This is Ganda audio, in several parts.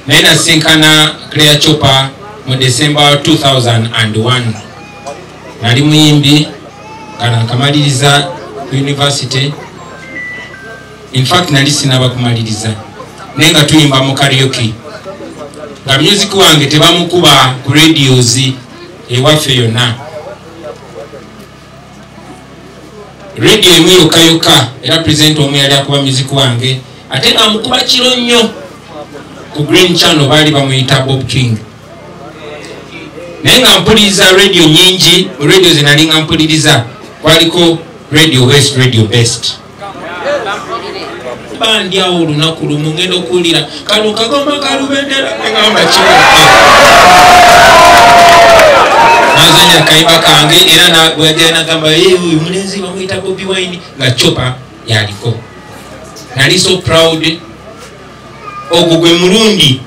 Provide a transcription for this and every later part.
Nena sinkana Claire Chopper mu December 2001. Nali muyimbi kana kamaliriza university. In fact nali sinaba kumaliriza. Nenga tuyimba mu karaoke. Nga music wange tebamukuba ku radios ewaffe yonna. Radio emu yoka era present omwe yali akuba music wange ate nga mukuba kiro nnyo ku Green Channel bali bamuyita Bob King. Naye nga mpuliriza radio nyingi, radio zinali nga mpuliriza kwaliko Radio West, Radio Best. Bandi awo olunaku lumu ngenda okuwulira kano kagoma kalubendera ngamba kiwuka. Nazanya kayimba kange era bwagenda gamba uyu mulenzi bamuyita Bobi Wine nga Chopper yaliko. Nali so proud. Ogwo gwe mulundi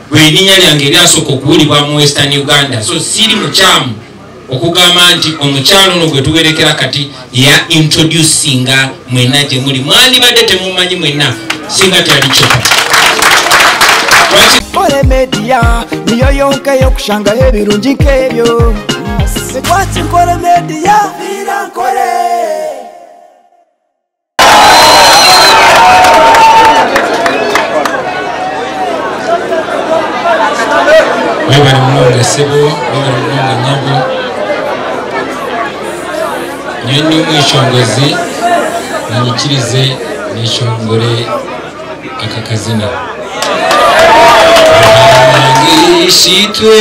gwe linnya lyange lyasooka okuwulibwa mu Western Uganda. So siri mukyamu okugamba nti omukyalo ono gwe tuwerekera kati ya introducinga mwena gye muli. Mwandibadde temumanyi mwena singa teyali Chopper. Kole media niyo yonka yokushanga ebirungi nk'ebyo. Sekwati Kole media vira nkole. Webale munonga sebo, webale munonga nyabo. Nyoni mwishongozi nanyikirize nishongore akakazina. Shitwe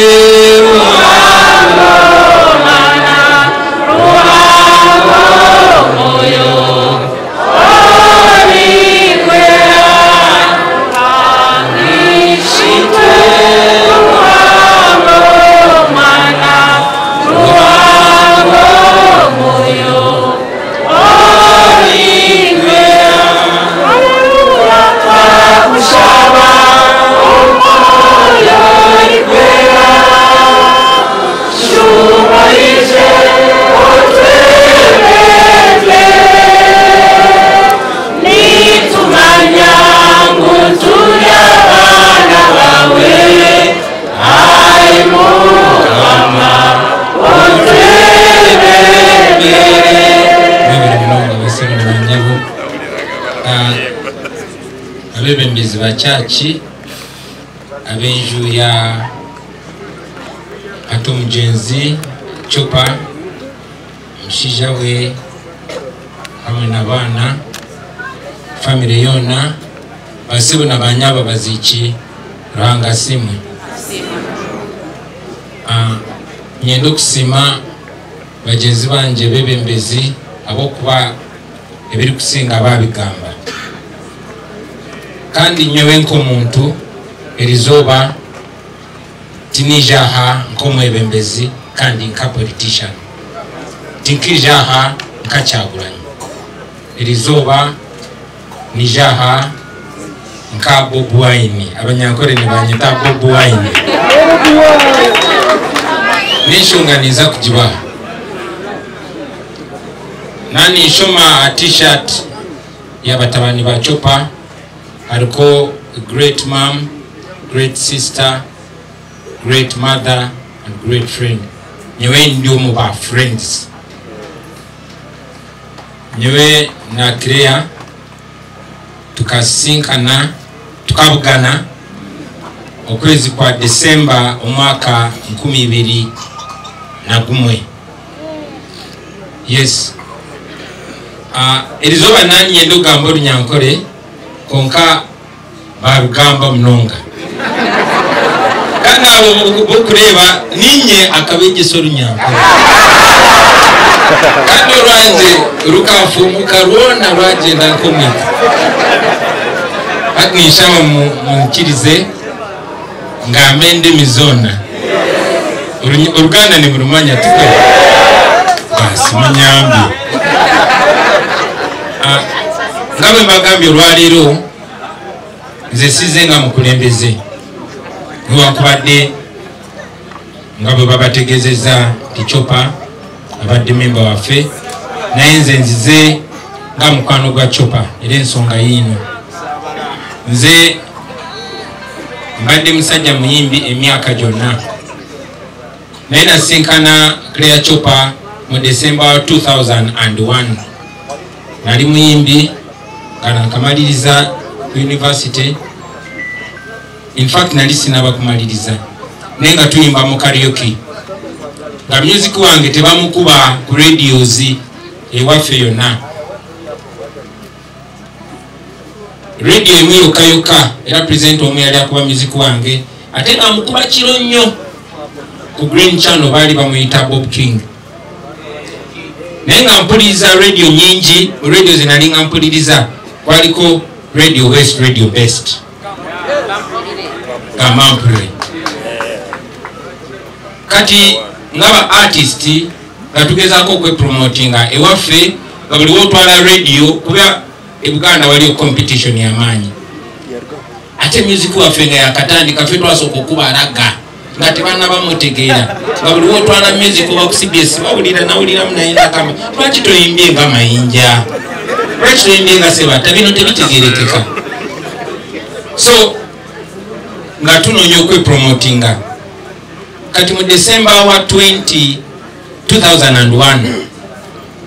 abebembezi ba chachi abenju ya Atomujenzi Chopper mshija we hamwe n'abana family yona basibu na banyaba baziki ranga simwe nyendo kusima bagenzi banje bebembezi abo kuba ebiri kusinga ababigamba kandi nyewe nkomuntu erizoba tinijaha nkomwebembezi kandi nka politician tinkijaha nkacyaguranye erizoba nijaha nka Bobi Wine abanyankore ni banyita Bobi Wine nishunganiza kujiba nani shoma t-shirt ya batabani ba Chopper ariko great mom, great sister, great mother and great friend. Nyewe ndio mu ba friends. Nyewe na Claire tukasinkana tukabugana okwezi kwa December omwaka 2021. Yes. Elizoba nani yendo gambo Runyankore konka barugamba mnonga. Kana bokureba ninye akabegeso Runyankore. Kandi rwanje rukafunguka ruona rwagenda nkomeka. Akishama mukirize ngamende mizona. Uruganda ni murumanya tuko. Basi munyambi. Ngabe magambi rwaliro nze size nga mukulembeze. Nwakubadde ngabe babategezeza Chopper abadde member waffe naye nze nzize nga mukwano gwa Chopper era ensonga yino nze mbadde musajja muyimbi emyaka gyonna naye nasinkana Claire Chopper mu December 2001 nali muyimbi kana nkamaliriza university. In fact nali sinaba kumaliriza naye nga tuyimba mu karaoke nga music wange tebamukuba ku radios ewaffe yonna. Radio emu yokka era present omu yali akuba music wange ate nga mukuba kiro nnyo ku Green Channel baali bamuyita Bob King. Naye nga mpuliriza radio nyingi, mu radio zinali nga mpuliriza kwaliko Radio West, Radio Best Kamampure. Kati ngaba artist nga tugezaako okwepromotinga ewaffe nga buli wotwala radio kuba ebuganda waliyo competition y'amaanyi. Ate music waffe nga yakatandika ffe twasooka okuba alaga nga tebanaba mutegeera nga buli wotwala music oba ku CBS bawulira nawulira munayenda kama lwaki toyimbye nga mayinja, lwaki toyimbye nga sebata, bino tebitegeerekeka. So nga tunoonya okwepromotinga. Kati mu December wa 2001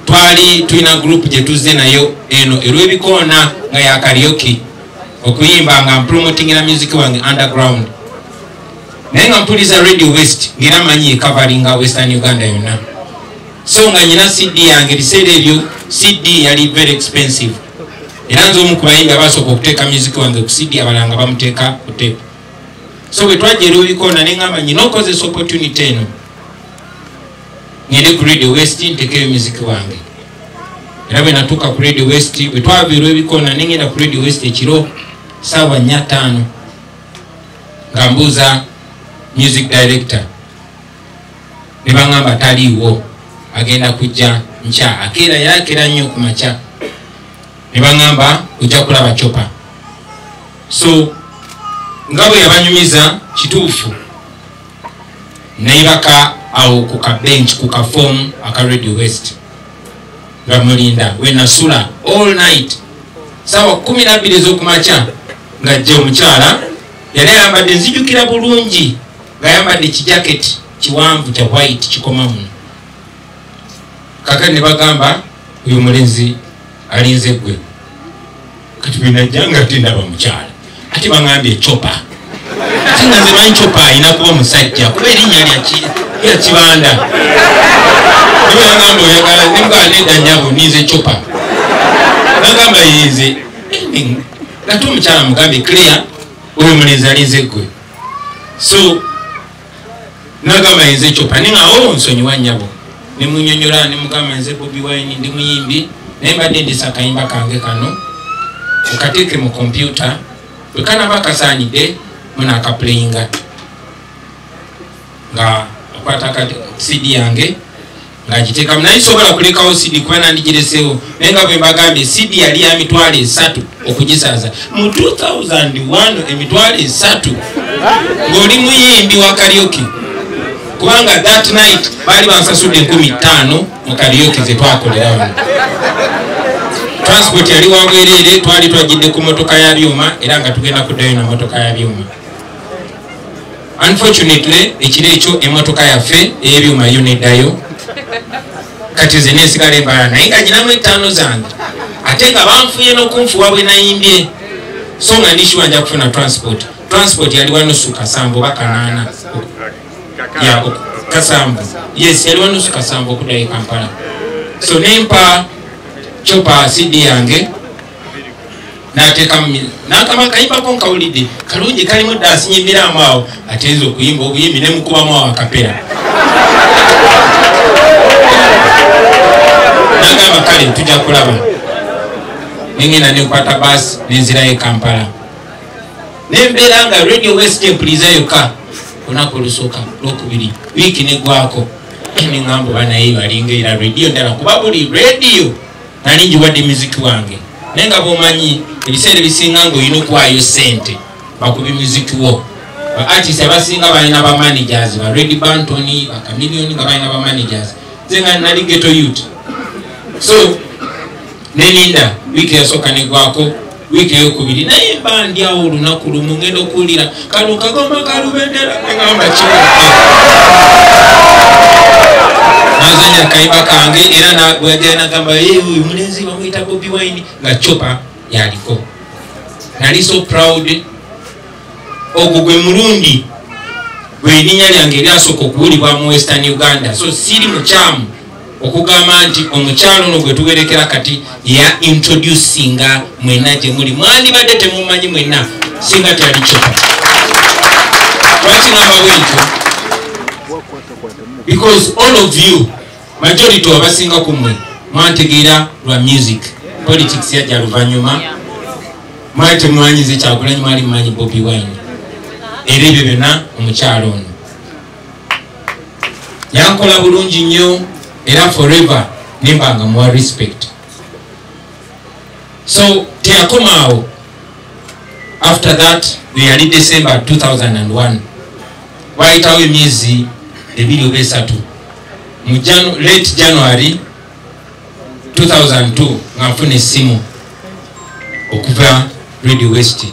twali tulina group gye tuzze nayo eno erw'ebikoona nga ya karaoke okuyimba nga promotingira music wange underground. Naye nga mpuliriza Radio West ngera manyi coveringa Western Uganda yonna. So nga nyina CD yange biseera ebyo CD yali very expensive. Era nze omu ku bayimbi abasooka okuteeka music wange ku CD abalanga bamuteeka ku tape. So bwe twajja erw'ebikoona ne ngamba nyina okozesa opportunity eno ngende ku Radio West nteekeyo music wange. Era bwe natuuka ku Radio West bwe twava erw'ebikoona ne ngenda ku Radio West ekiro ssaawa 4:05 nga mbuuza music director ne bangamba taliiwo agenda kujja nkya akeera yakera nnyo ku makya ne bangamba ojja kulaba Chopper. So nga bwe yabanyumiza kituufu naibaka awo ku ka bench ku ka form aka Radio West nga mulinda we nasula all night sawa 12 ez'okumakya nga jja omukyala yali ayambadde nzijukira bulungi nga ayambadde kijaketi kiwanvu kya white kikoma muno. Kaka ne bagamba uyu mulenzi alinze gwe. Kati binajjanga ati ndaba mukyala ati bangambye Chopper. Singa nze manyi Chopper inakuba musajja kuba erinnya lya kibanda. Niwe yangamba oyagala nimba nedda nyabo nize Chopper. Nagamba yinze ngati omukyala mugambye Claire uyu mulenzi alinze gwe. So nagamba yinze Chopper ninga nsonyiwa nnyabo ne munnyonnyola ne mugamba nze Bobi Wine ndi muyimbi naye mbadde ndisa akayimba kange kano okateeke mu computer bwe kanaba kasaanidde munaakaplayinga nga okwata CD yange nga ngiteekamu. Naye sobola kulekawo CD kuba nandigireseewo naye nga bwe mbagambye CD yali ya mitwalo 3 okugisaaza mu 2001 emitwalo 3 ng'oli muyimbi wa karaoke kubanga that night baali bansasudde 15,000 mu karaoke ze twakolera wano. Transport yali wabwereere twali twajjidde ku motoka ya byuma era nga tugenda kuddayo na motoka ya byuma. Unfortunately ekiro ekyo emotoka yaffe ey'ebyuma yo neddayo kati ze neesigala embala naye nga nyinamu 5 zange ate nga banfuye n'okunfuwa bwe nayimbye so nga ndishuwa nja kufuna transport yali wanusu kasambo bakanaana ya kasambo yes yali wanusu kasambo okuddayo Kampala. So nempa Chopper CD yange nateekamu nakama kayimbako nkawulidde kalungi kalimu ddaasi nyimbiramu awo atenza okuyimba obuyimbi ne mukubamu awo akapera. Nagamba kale tujja kulaba nengenda nenkwata baasi nenzirayo Kampala nembeera nga Radio West empuliza yokka olunaku olusooka lwokubiri wiiki neggwako neŋŋamba banaye balinga era radio ndala kuba buli radio nali njiwadde music wange naye nga bw'omanyi ebiseera ebisinga ng'olina okuwaayo ssente bakubi music wo. Ba artist abasinga balina ba managers ba Red Banton ba Chameleone nga balina ba managers nze nga nali ghetto youth. So neninda wiiki yasooka neggwako wiki yokubiri naye bandi awo olunaku lumu ngenda okuwulira kano kagoma kalubendera ngamba kibuke nazanya kayimba kange era bwagenda nagamba uyu mulenzi bamuyita Bobi Wine nga Chopper yaliko. Nali so proud ogwo gwe mulundi gw'erinnya lyange lyasooka okuwulibwa mu Western Uganda, so siri mukyamu okugamba nti omukyalo ono gwe tuwerekera kati ya introducinga mwena gye muli mwandibadde temumanyi mwenna singa teyali Chopper. Lwaki ngamba bwentyo? Because all of you, majority abasinga kumwe mwantegeera lwa music, politics yajja luvannyuma, mwali temwanyize Kyagulanyi, mwali mmanyi Bobi Wine. Era ebyo byonna omukyalo ono yankola bulungi nnyo era forever nembanga muwa respect. So teyakomaawo. After that yali December 2001 wayitawo emyezi 2 oba 3 mu late January 2002 nga nfuna essimu okuva Radio West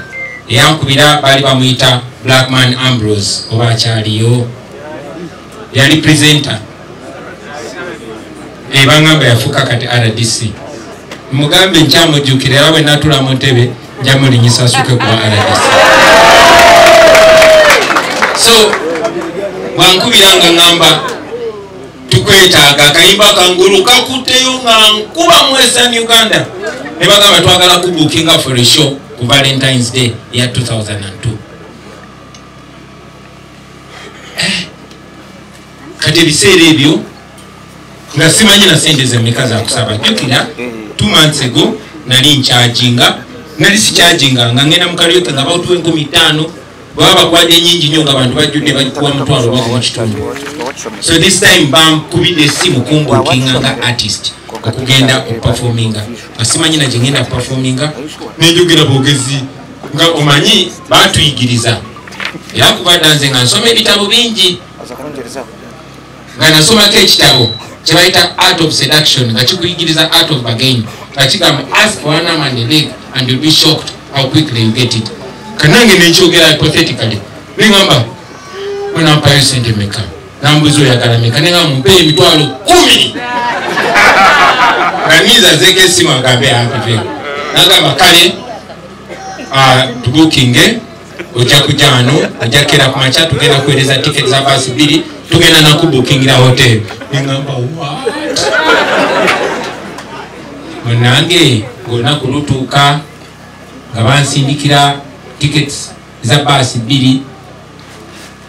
eyankubira baali bamuyita Blackman Ambrose oba akyaliyo, yali presenter bangamba yafuuka kati RDC. Mugambe nkyamujjukira era bwe natula mu ntebe njamulinyisa asuke kuba RDC. So bwankubira nga ngamba tukwetaaga akayimba kangulu kakuteyo nga nkuba mu Western Uganda ne bagamba twagala kubukinga for a show ku Valentine's Day ya 2002. Kati ebiseera ebyo nga simanyi na sente zemmeka za kusaba. Jjukira 2 months ago nali nkyajinga, nali sikyaginga nga ngenda mu kalyoke nga bawutuwa 15,000 bwaba bakwadde nyingi nnyo nga abantu bajjudde bagikuwa mutwalo oba mu kitundu. So this time bankubidde essimu kumbukinga nga artist okugenda okuperforminga nga simanyi na gye ngenda kuperforminga nenjogera bwogezi nga omanyi batuyigiriza era kuba danze nga nsoma ebitabo bingi nga nasomako ekitabo kye bayita Art of Seduction nga kikuyigiriza art of bargain nga kigamba ask for an arm and a leg and you'll be shocked how quickly you get it. Kanange nenkyogera hypothetically nengamba wenampayo sente meka nambuzi oyagala meka nenga mumpe emitwalo 10 ganiza zeke essimu agambe ampive nagamba kale tubukinge ojja kujja wano ojja kera ku makya tugenda kuweereza ticket za basi 2 tugenda nakubukingira hotel. Nengamba what munange olunaku lutuuka nga bansindikira tickets za basi 2.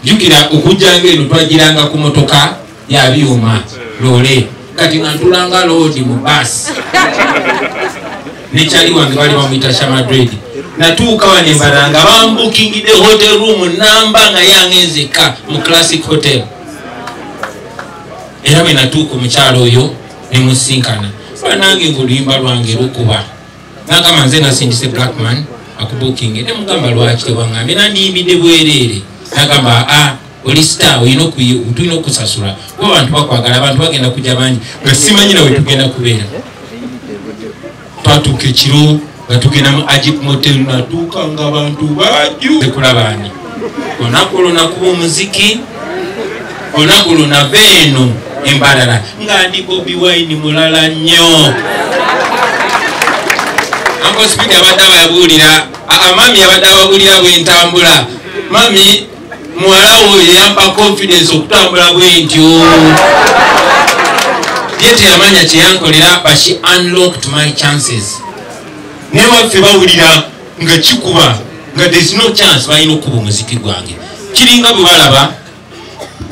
Jukira okujjanga eno twagiranga ku motoka ya byuma lole kati nga ntulanga load mu basi nekyali wange bali bamuyita Shamadred natuuka wanembalanga bambukingidde hotel room namba nga yangenzeka mu Classic Hotel. Era bwe natuuka omukyalo oyo nemusinkana banange ng'oluyimba lwange lukuba nagamba nze nasindise Blackman akubukinge nemugamba lwaki tewaŋŋambye nandiyimbidde bwereere nagamba oli star tulina okusasula kuba abantu bakwagala abantu bagenda kujja bangi nga simanyi nawe tugenda kubeera. Twatuuka ekiro nga tugenda mu Ajip Motel natuuka nga abantu bajjuze kulabaani olunaku olwo nakuba omuziki olunaku olwo nava eno embalala nga ndi Bobi Wine mulala nnyo. Uncle Speaker abadde ababuulira mami abadde ababuulira bwentambula mami muwala oyo yampa confidence okutambula bwentyo ye teyamanya kyeyankolera but she unlocked my chances. Ne waffe bawulira nga kikuba nga there's no chance balina okuba omuziki gwange kiringa bwe balaba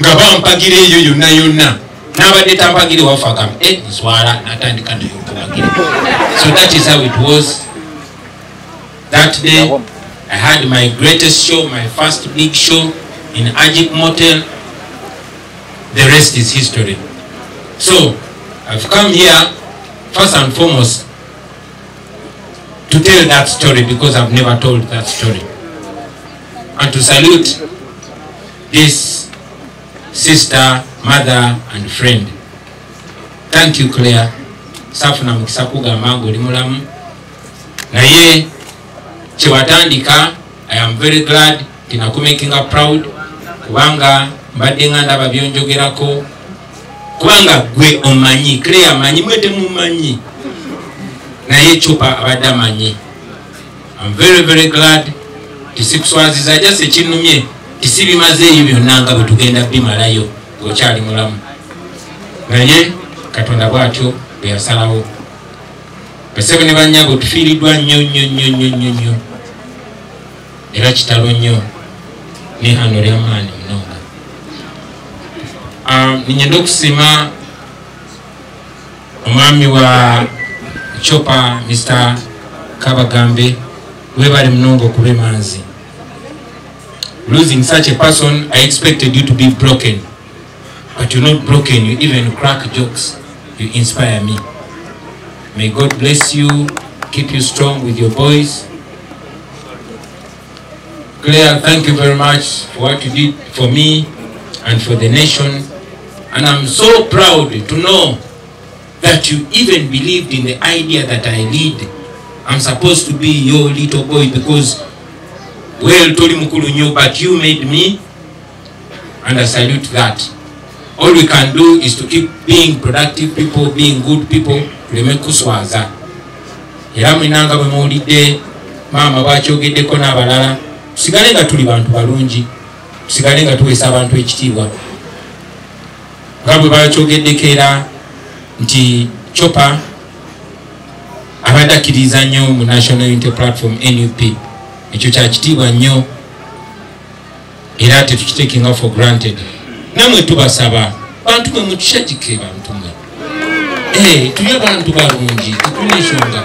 nga bampagira eyo yonna yonna n'abadde tampagire waffe agamba nswala natandika nayo okubagira. So that is how it was. That day I had my greatest show, my first big show in Ajip Motel. The rest is history. So I've come here first and foremost to tell that story because I've never told that story, and to salute this sister, mother and friend. Thank you Claire. Safuna mukisa kugamba ngo oli mulamu naye Chewatandika, I am very glad making her proud kubanga mbadde nga ndaba byonjogerako kubanga gwe omanyi Claire amanyi mwete mumanyi naye Chopper abadde amanyi. I'm very glad tisikuswaziza jase kinumye tisibimaze ebyo byonna nga bwe tugenda bimalayo ng'okyali mulamu naye Katonda bw'atyo bwe yasalawo. Basebe ne bannyabo tufiiriddwa nnyo era kitalo nnyo n'ehano ly'amaanyi munonga. Ninyenda okusiima omwami wa Chopper Mr. Kabagambe webale munonga okuba emanzi. Losing such a person, I expected you to be broken, but you're not broken. You even crack jokes. You inspire me. May God bless you, keep you strong with your boys. Claire, thank you very much for what you did for me and for the nation. And I'm so proud to know that you even believed in the idea that I lead. I'm supposed to be your little boy because, well, Tori Mukulu knew, but you made me, and I salute that. All we can do is to keep being productive people, being good people, tulemekuswaza. Era mwinanga bwe muwulidde maama bw'akyogeddeko n'abalala, tusigale nga tuli bantu balungi, tusigale nga tuweesa abantu ekitiibwa. Nga bwe bakyogeddeko era nti Chopper abadde akkiriza nnyo mu National Unity Platform NUP. Ekyo kya kitiibwa nnyo era tetukitakinga for granted. Namwe tubasaba bantu mwe mutushagike bantu mwe. Tuli abantu balungi, tetulina ensonga.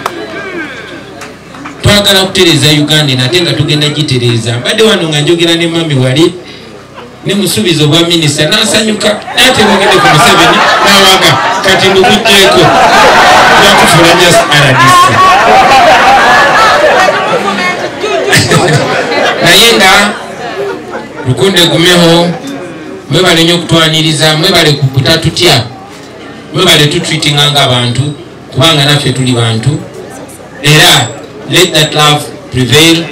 Twagala kutereeza Uganda nate nga tugenda gitereeza. Mbadde wano nga njogera ne mami wali ne musuubizo bwa minisita n'asanyuka naye tebogedde ku Museveni n'awaga kati ndukujjeeko nakufula just RDC. Naye nga Lukunde gumeho mwebale nnyo okutwaniriza, mwebale ku butatutya, mwebale tutreatinga ng'abantu kubanga naffe tuli bantu. Era let that love prevail.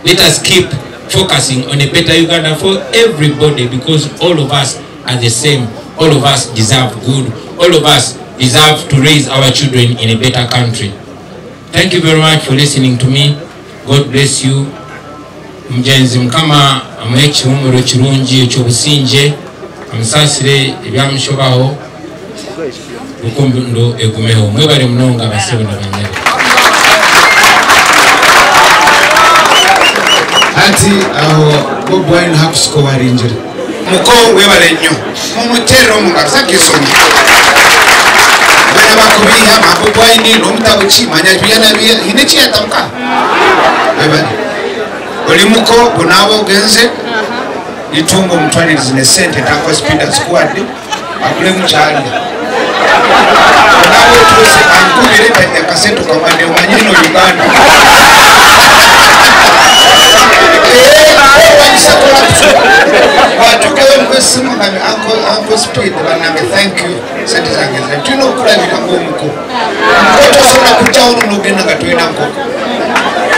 Let us keep focusing on a better Uganda for everybody because all of us are the same. All of us deserve good. All of us deserve to raise our children in a better country. Thank you very much for listening to me. God bless you. Mjenzi mkama amuhechi umuro kirungi ekyobusinje amusasire ebyamushobaho ukumbundo egumeho mwebale munonga basebo n'abanyere. Ati aho Bob Wine hakusiko warinjira muko webale nnyo mumutero mungasakisomo bana bakubiha Bob Wine n'omutabo kimanya byana hinechi yatamka webale oli muko bunabo genze itungo mutwaniriza ne sente tako speeder squad akule muchali bunabo tuwese ankubire tete kasento kamande umanyino Uganda watukewe mkwesimu kami uncle speed banange thank you sente zangeze tuno kulabika ngomuko mkoto sona kucha unu nugena katuina mkoko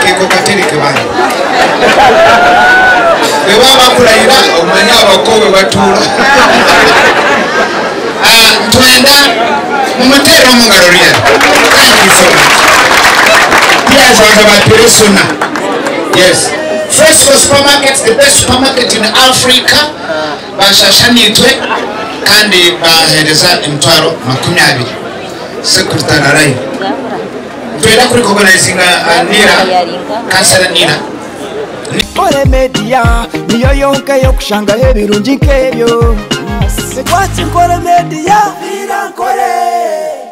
kiko katerike bani wewaba kulayira omanya abakowe batula twenda mumutero mungaroria. Thank you so much. Here's our persona. Yes, Fresco Supermarkets, the best supermarket in Africa. Bashashanitwe kandi bahereza imtwaro 20 Secretary Rai. Twenda kuri organizing Nira Kansala Nira. Kore media niyo yonke yokushanga ebirungi nkebyo. Sekwachi kore media irankore.